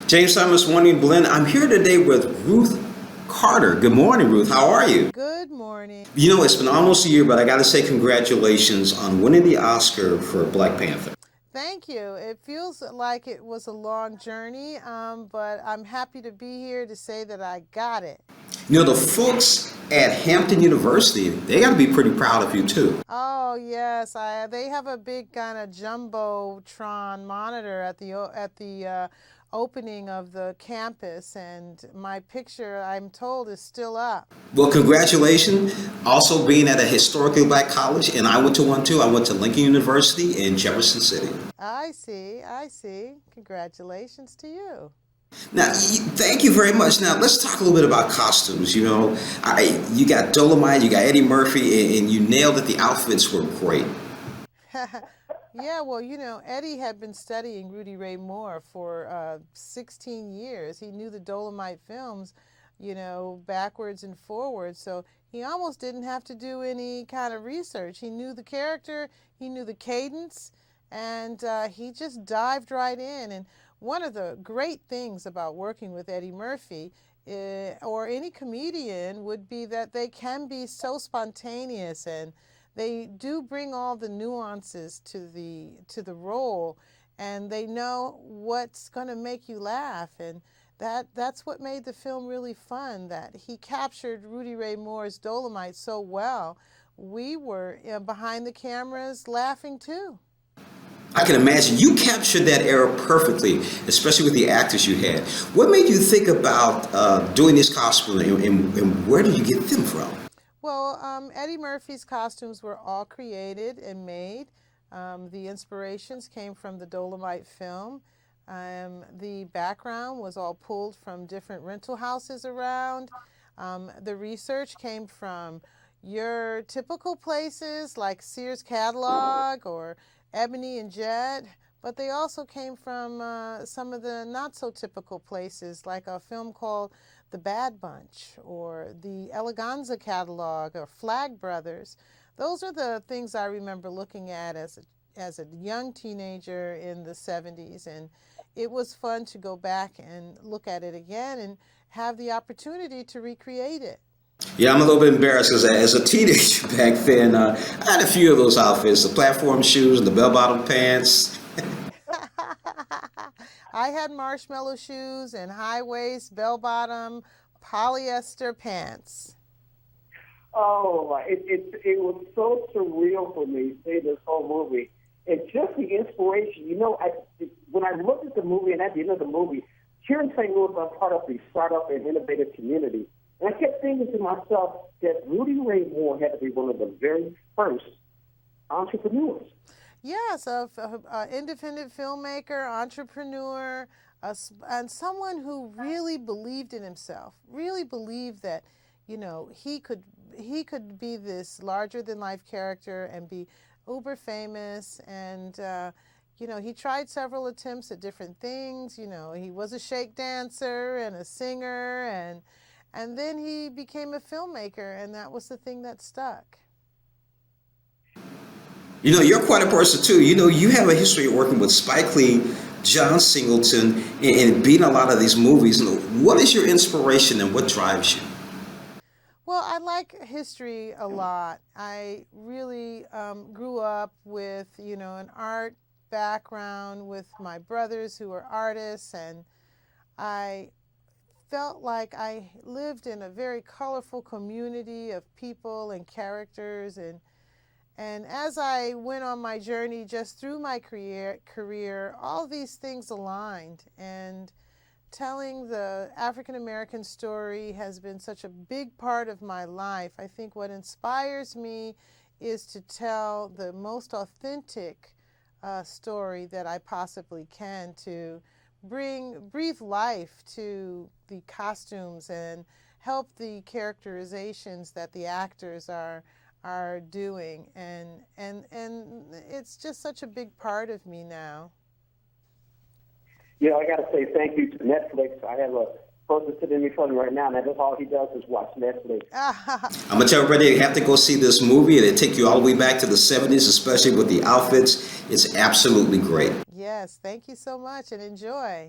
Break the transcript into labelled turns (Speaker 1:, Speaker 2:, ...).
Speaker 1: James Thomas, Morning Blend. I'm here today with Ruth Carter. Good morning, Ruth. How are you?
Speaker 2: Good morning.
Speaker 1: You know, it's been almost a year, but I got to say congratulations on winning the Oscar for Black Panther.
Speaker 2: Thank you. It feels like it was a long journey, but I'm happy to be here to say that I got it.
Speaker 1: You know, the folks at Hampton University, they got to be pretty proud of you, too.
Speaker 2: Oh yes, they have a big kind of jumbotron monitor at the opening of the campus, and my picture, I'm told, is still up.
Speaker 1: Well, congratulations. Also being at a historically black college, and I went to one, too. I went to Lincoln University in Jefferson City.
Speaker 2: I see. I see. Congratulations to you.
Speaker 1: Now, thank you very much. Now, let's talk a little bit about costumes. You know, you got Dolomite, you got Eddie Murphy, and you nailed it. The outfits were great.
Speaker 2: Yeah, well, Eddie had been studying Rudy Ray Moore for 16 years. He knew the Dolomite films, backwards and forwards. So he almost didn't have to do any kind of research. He knew the character, he knew the cadence, and he just dived right in. And one of the great things about working with Eddie Murphy or any comedian would be that they can be so spontaneous, and they do bring all the nuances to the role, and they know what's going to make you laugh, and that's what made the film really fun, that he captured Rudy Ray Moore's Dolomite so well. We were behind the cameras laughing too.
Speaker 1: I can imagine you captured that era perfectly, especially with the actors you had. What made you think about doing this costume, and where did you get them from?
Speaker 2: Well, Eddie Murphy's costumes were all created and made. The inspirations came from the Dolomite film. The background was all pulled from different rental houses around. The research came from your typical places like Sears Catalog or Ebony and Jet, but they also came from some of the not so typical places like a film called The Bad Bunch or the Eleganza Catalog or Flag Brothers. Those are the things I remember looking at as a young teenager in the 70s, and it was fun to go back and look at it again and have the opportunity to recreate it.
Speaker 1: Yeah, I'm a little bit embarrassed because as a teenager back then, I had a few of those outfits, the platform shoes and the bell-bottom pants.
Speaker 2: I had marshmallow shoes and high-waist, bell-bottom, polyester pants.
Speaker 3: Oh, it was so surreal for me seeing this whole movie. And just the inspiration, when I looked at the movie and at the end of the movie, here in St. Louis, I'm part of the startup and innovative community. And I kept thinking to myself that Rudy Ray Moore had to be one of the very first entrepreneurs.
Speaker 2: Yes, an independent filmmaker, entrepreneur, and someone who really believed in himself, really believed that, he could be this larger-than-life character and be uber famous. And, he tried several attempts at different things. He was a shake dancer and a singer, and then he became a filmmaker, and that was the thing that stuck.
Speaker 1: You're quite a person too. You have a history of working with Spike Lee, John Singleton, and being in a lot of these movies. What is your inspiration and what drives you?
Speaker 2: Well, I like history a lot. I really grew up with, an art background with my brothers who are artists, and I felt like I lived in a very colorful community of people and characters, and as I went on my journey just through my career, all these things aligned, and telling the African American story has been such a big part of my life. I think what inspires me is to tell the most authentic story that I possibly can, to breathe life to the costumes and help the characterizations that the actors are doing, and it's just such a big part of me now.
Speaker 3: I got to say thank you to Netflix. I have a person sitting in front of me right now, and that's all he does is watch Netflix.
Speaker 1: I'm going to tell everybody they have to go see this movie, and it take you all the way back to the 70s, especially with the outfits. It's absolutely great.
Speaker 2: Yes, thank you so much, and enjoy.